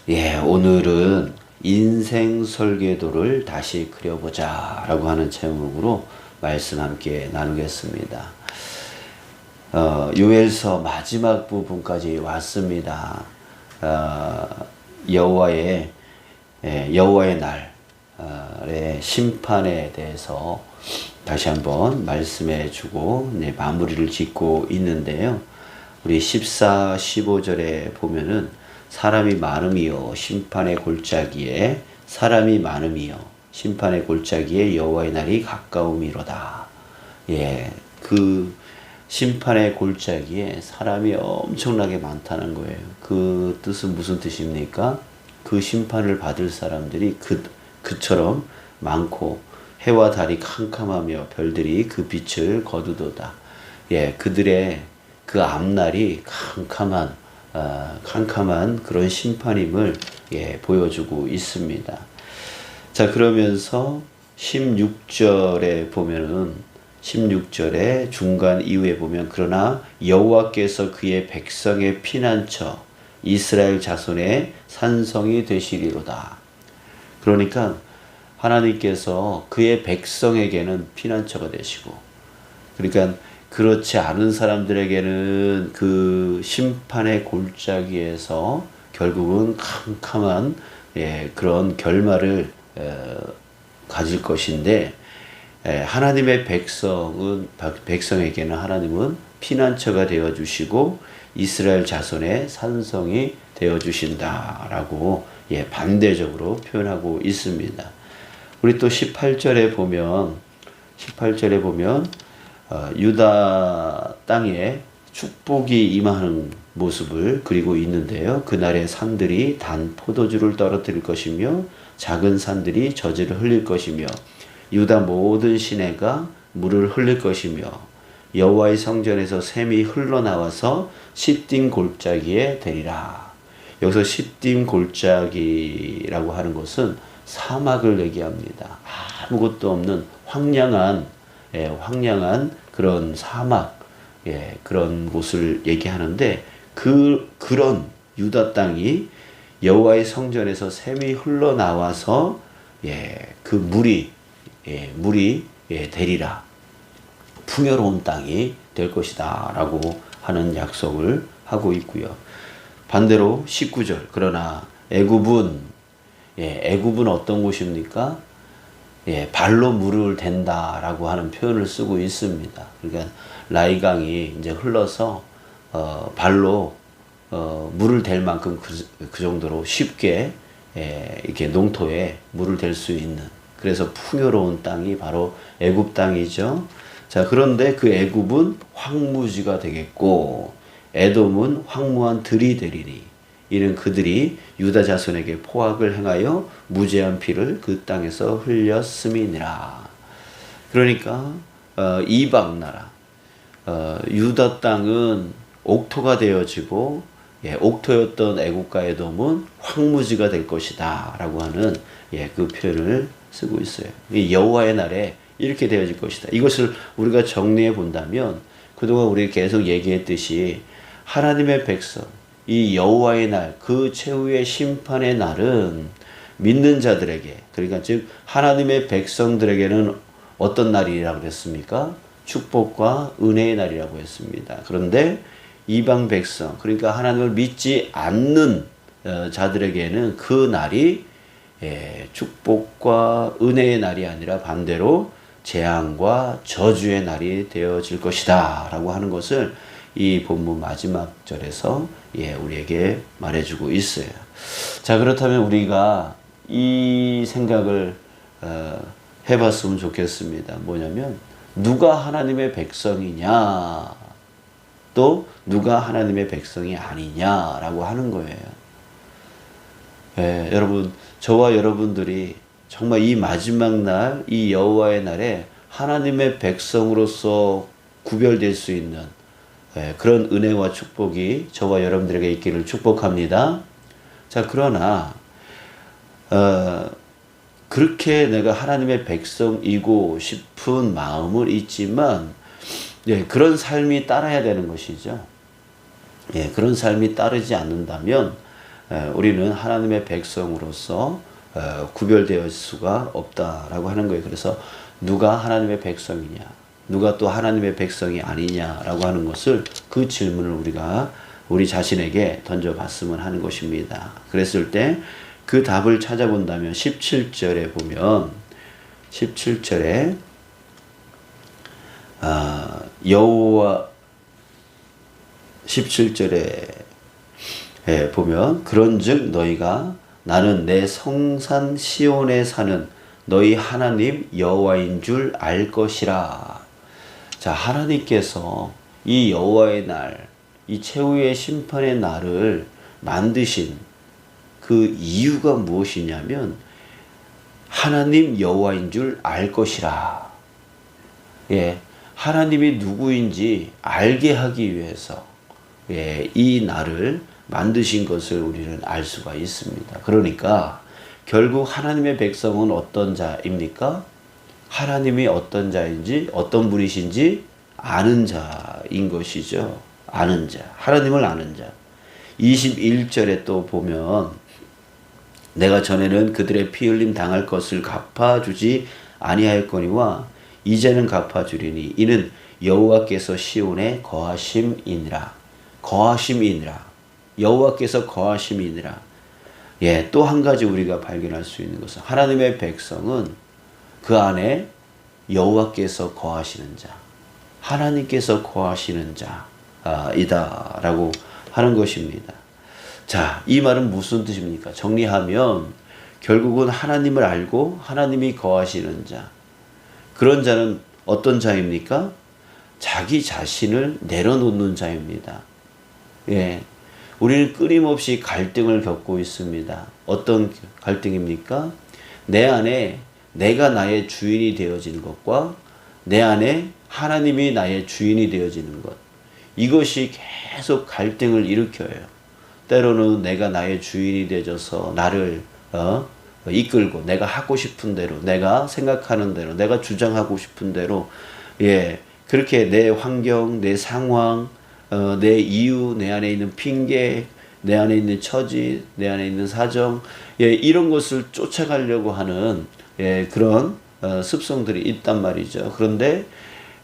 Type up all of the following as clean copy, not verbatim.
오늘은 인생 설계도를 다시 그려보자 라고 하는 제목으로 말씀 함께 나누겠습니다. 요엘서 마지막 부분까지 왔습니다. 여호와의 날의 심판에 대해서 다시 한번 말씀해 주고 마무리를 짓고 있는데요. 우리 14, 15절에 보면은 사람이 많음이요 심판의 골짜기에 사람이 많음이요 심판의 골짜기에 여호와의 날이 가까움이로다. 그 심판의 골짜기에 사람이 엄청나게 많다는 거예요. 그 뜻은 무슨 뜻입니까? 그 심판을 받을 사람들이 그처럼 많고 해와 달이 캄캄하며 별들이 그 빛을 거두도다. 그들의 그 앞날이 캄캄한 그런 심판임을 보여주고 있습니다. 자, 그러면서 16절에 보면은 16절의 중간 이후에 보면 그러나 여호와께서 그의 백성의 피난처 이스라엘 자손의 산성이 되시리로다. 그러니까 하나님께서 그의 백성에게는 피난처가 되시고, 그러니까 그렇지 않은 사람들에게는 그 심판의 골짜기에서 결국은 캄캄한 그런 결말을 가질 것인데, 하나님의 백성에게는 하나님은 피난처가 되어 주시고 이스라엘 자손의 산성이 되어 주신다라고 반대적으로 표현하고 있습니다. 우리 또 18절에 보면 유다 땅에 축복이 임하는 모습을 그리고 있는데요. 그날의 산들이 단 포도주를 떨어뜨릴 것이며 작은 산들이 저주를 흘릴 것이며 유다 모든 시내가 물을 흘릴 것이며 여호와의 성전에서 샘이 흘러나와서 시딤 골짜기에 되리라. 여기서 시딤 골짜기라고 하는 것은 사막을 얘기합니다. 아무것도 없는 황량한 그런 사막, 그런 곳을 얘기하는데 그런 유다 땅이 여호와의 성전에서 샘이 흘러나와서 그 물이 되리라. 풍요로운 땅이 될 것이다 라고 하는 약속을 하고 있고요. 반대로 19절 그러나 애굽은 어떤 곳입니까? 발로 물을 댄다라고 하는 표현을 쓰고 있습니다. 그러니까 라이강이 이제 흘러서 발로 물을 댈 만큼 그 정도로 쉽게 이렇게 농토에 물을 댈 수 있는, 그래서 풍요로운 땅이 바로 애굽 땅이죠. 자, 그런데 그 애굽은 황무지가 되겠고 에돔은 황무한 들이 되리니 이는 그들이 유다 자손에게 포악을 행하여 무죄한 피를 그 땅에서 흘렸음이니라. 그러니까 이방 나라 유다 땅은 옥토가 되어지고 옥토였던 애굽과 에돔은 황무지가 될 것이다 라고 하는 그 표현을 쓰고 있어요. 여호와의 날에 이렇게 되어질 것이다. 이것을 우리가 정리해 본다면 그동안 우리 계속 얘기했듯이 하나님의 백성, 이 여호와의 날, 그 최후의 심판의 날은 믿는 자들에게, 그러니까 즉 하나님의 백성들에게는 어떤 날이라고 했습니까? 축복과 은혜의 날이라고 했습니다. 그런데 이방 백성, 그러니까 하나님을 믿지 않는 자들에게는 그 날이 축복과 은혜의 날이 아니라 반대로 재앙과 저주의 날이 되어질 것이다 라고 하는 것을 이 본문 마지막 절에서 우리에게 말해주고 있어요. 자, 그렇다면 우리가 이 생각을 해봤으면 좋겠습니다. 뭐냐면 누가 하나님의 백성이냐, 또 누가 하나님의 백성이 아니냐라고 하는 거예요. 여러분, 저와 여러분들이 정말 이 마지막 날, 이 여호와의 날에 하나님의 백성으로서 구별될 수 있는 그런 은혜와 축복이 저와 여러분들에게 있기를 축복합니다. 자, 그러나 그렇게 내가 하나님의 백성이고 싶은 마음은 있지만 그런 삶이 따라야 되는 것이죠. 그런 삶이 따르지 않는다면 우리는 하나님의 백성으로서 구별되어 수가 없다라고 하는 거예요. 그래서 누가 하나님의 백성이냐, 누가 또 하나님의 백성이 아니냐라고 하는 것을, 그 질문을 우리가 우리 자신에게 던져봤으면 하는 것입니다. 그랬을 때 그 답을 찾아본다면 17절에 보면, 17절에 여호와 17절에 보면, 그런즉 너희가 나는 내 성산 시온에 사는 너희 하나님 여호와인 줄 알 것이라. 자, 하나님께서 이 여호와의 날, 이 최후의 심판의 날을 만드신 그 이유가 무엇이냐면 하나님 여호와인 줄 알 것이라. 하나님이 누구인지 알게 하기 위해서 이 날을 만드신 것을 우리는 알 수가 있습니다. 그러니까 결국 하나님의 백성은 어떤 자입니까? 하나님이 어떤 자인지, 어떤 분이신지 아는 자인 것이죠. 아는 자, 하나님을 아는 자. 21절에 또 보면, 내가 전에는 그들의 피 흘림 당할 것을 갚아주지 아니하였거니와 이제는 갚아주리니 이는 여호와께서 시온에 거하심이니라. 거하심이니라. 여호와께서 거하심이니라. 또 한 가지 우리가 발견할 수 있는 것은, 하나님의 백성은 그 안에 여호와께서 거하시는 자, 하나님께서 거하시는 자이다라고 하는 것입니다. 자, 이 말은 무슨 뜻입니까? 정리하면 결국은 하나님을 알고 하나님이 거하시는 자, 그런 자는 어떤 자입니까? 자기 자신을 내려놓는 자입니다. 우리는 끊임없이 갈등을 겪고 있습니다. 어떤 갈등입니까? 내 안에 내가 나의 주인이 되어지는 것과 내 안에 하나님이 나의 주인이 되어지는 것, 이것이 계속 갈등을 일으켜요. 때로는 내가 나의 주인이 되어져서 나를 이끌고 내가 하고 싶은 대로, 내가 생각하는 대로, 내가 주장하고 싶은 대로, 그렇게 내 환경, 내 상황, 내 이유, 내 안에 있는 핑계, 내 안에 있는 처지, 내 안에 있는 사정, 이런 것을 쫓아가려고 하는 그런 습성들이 있단 말이죠. 그런데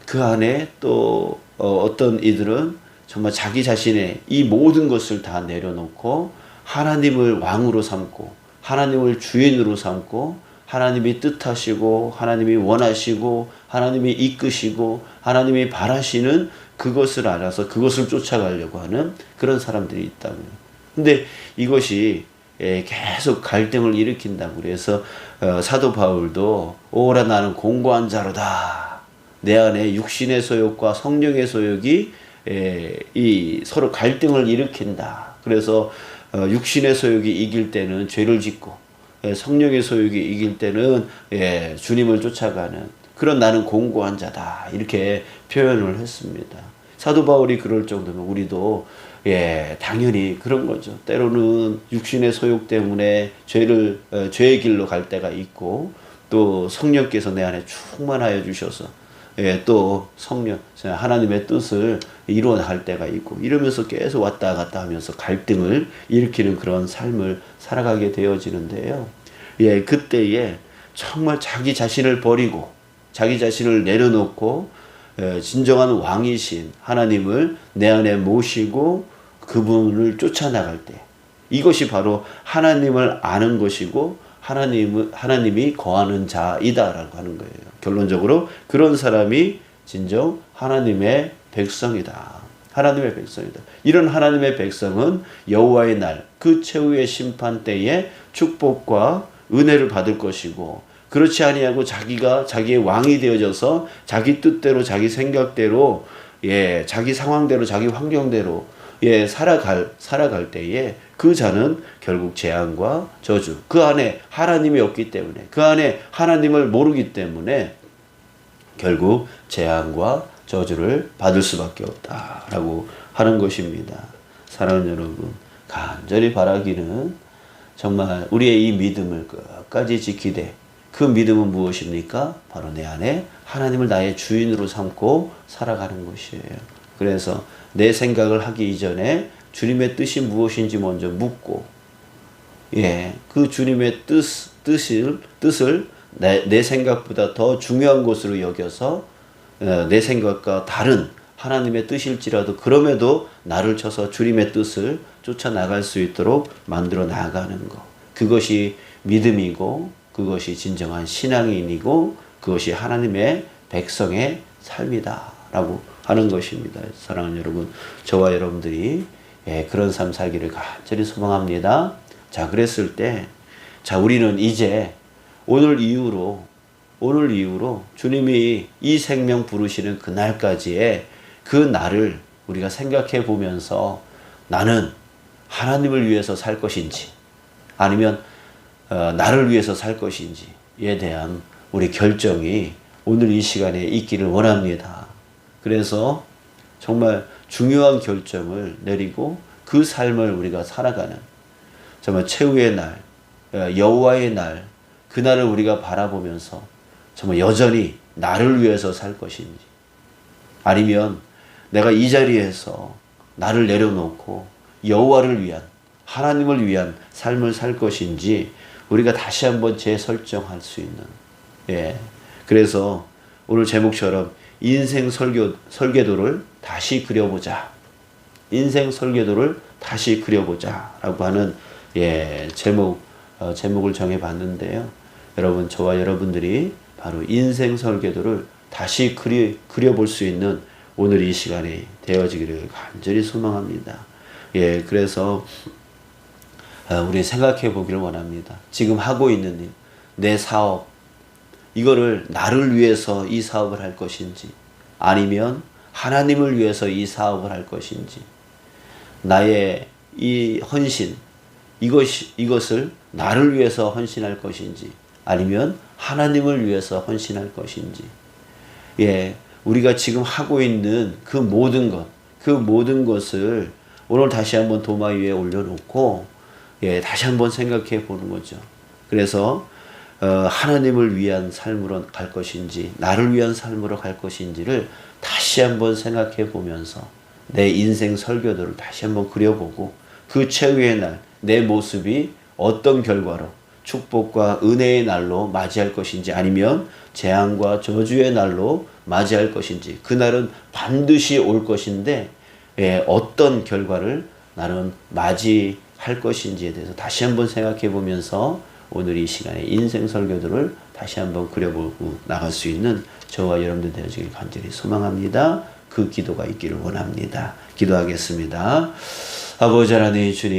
그 안에 또 어떤 이들은 정말 자기 자신의 이 모든 것을 다 내려놓고 하나님을 왕으로 삼고 하나님을 주인으로 삼고 하나님이 뜻하시고 하나님이 원하시고 하나님이 이끄시고 하나님이 바라시는 그것을 알아서 그것을 쫓아가려고 하는 그런 사람들이 있다고요. 근데 이것이 계속 갈등을 일으킨다고. 그래서 사도 바울도 오라 나는 공고한 자로다. 내 안에 육신의 소욕과 성령의 소욕이 이 서로 갈등을 일으킨다. 그래서 육신의 소욕이 이길 때는 죄를 짓고 성령의 소욕이 이길 때는 주님을 쫓아가는 그런 나는 공고한 자다. 이렇게 표현을 했습니다. 사도 바울이 그럴 정도면 우리도 당연히 그런 거죠. 때로는 육신의 소욕 때문에 죄의 길로 갈 때가 있고, 또 성령께서 내 안에 충만하여 주셔서 또 성령, 하나님의 뜻을 이루어 나갈 때가 있고, 이러면서 계속 왔다 갔다 하면서 갈등을 일으키는 그런 삶을 살아가게 되어지는데요. 그때에 정말 자기 자신을 버리고 자기 자신을 내려놓고 진정한 왕이신 하나님을 내 안에 모시고 그분을 쫓아나갈 때, 이것이 바로 하나님을 아는 것이고 하나님이 거하는 자이다라고 하는 거예요. 결론적으로 그런 사람이 진정 하나님의 백성이다. 하나님의 백성이다. 이런 하나님의 백성은 여호와의 날, 그 최후의 심판 때에 축복과 은혜를 받을 것이고, 그렇지 아니하고 자기가 자기의 왕이 되어져서 자기 뜻대로 자기 생각대로 자기 상황대로 자기 환경대로 살아갈 때에 그 자는 결국 재앙과 저주, 그 안에 하나님이 없기 때문에, 그 안에 하나님을 모르기 때문에 결국 재앙과 저주를 받을 수밖에 없다라고 하는 것입니다. 사랑하는 여러분, 간절히 바라기는 정말 우리의 이 믿음을 끝까지 지키되, 그 믿음은 무엇입니까? 바로 내 안에 하나님을 나의 주인으로 삼고 살아가는 것이에요. 그래서 내 생각을 하기 이전에 주님의 뜻이 무엇인지 먼저 묻고, 그 주님의 뜻을 내 생각보다 더 중요한 것으로 여겨서 내 생각과 다른 하나님의 뜻일지라도 그럼에도 나를 쳐서 주님의 뜻을 쫓아 나갈 수 있도록 만들어 나가는 것. 그것이 믿음이고 그것이 진정한 신앙인이고 그것이 하나님의 백성의 삶이다라고 하는 것입니다. 사랑하는 여러분, 저와 여러분들이 그런 삶 살기를 간절히 소망합니다. 자, 그랬을 때, 자, 우리는 이제 오늘 이후로 주님이 이 생명 부르시는 그날까지의 그 날을 우리가 생각해 보면서 나는 하나님을 위해서 살 것인지 아니면 나를 위해서 살 것인지에 대한 우리 결정이 오늘 이 시간에 있기를 원합니다. 그래서 정말 중요한 결정을 내리고 그 삶을 우리가 살아가는 정말 최후의 날, 여호와의 날, 그날을 우리가 바라보면서 정말 여전히 나를 위해서 살 것인지 아니면 내가 이 자리에서 나를 내려놓고 여호와를 위한 하나님을 위한 삶을 살 것인지 우리가 다시 한번 재설정할 수 있는 그래서 오늘 제목처럼 인생 설계도를 다시 그려보자. 인생 설계도를 다시 그려보자 라고 하는 제목을 정해봤는데요. 여러분, 저와 여러분들이 바로 인생 설계도를 다시 그려볼 수 있는 오늘 이 시간이 되어지기를 간절히 소망합니다. 그래서 우리 생각해 보기를 원합니다. 지금 하고 있는 일, 내 사업, 이거를 나를 위해서 이 사업을 할 것인지 아니면 하나님을 위해서 이 사업을 할 것인지 나의 이 헌신, 이것을 나를 위해서 헌신할 것인지 아니면 하나님을 위해서 헌신할 것인지 우리가 지금 하고 있는 그 모든 것을 오늘 다시 한번 도마 위에 올려놓고 다시 한번 생각해 보는 거죠. 그래서 하나님을 위한 삶으로 갈 것인지 나를 위한 삶으로 갈 것인지를 다시 한번 생각해 보면서 내 인생 설계도를 다시 한번 그려보고 그 최후의 날 내 모습이 어떤 결과로 축복과 은혜의 날로 맞이할 것인지 아니면 재앙과 저주의 날로 맞이할 것인지 그날은 반드시 올 것인데 어떤 결과를 나는 맞이할 것인지에 대해서 다시 한번 생각해 보면서 오늘 이 시간에 인생 설계도를 다시 한번 그려보고 나갈 수 있는 저와 여러분들 되어지길 간절히 소망합니다. 그 기도가 있기를 원합니다. 기도하겠습니다. 아버지 하나님 주님,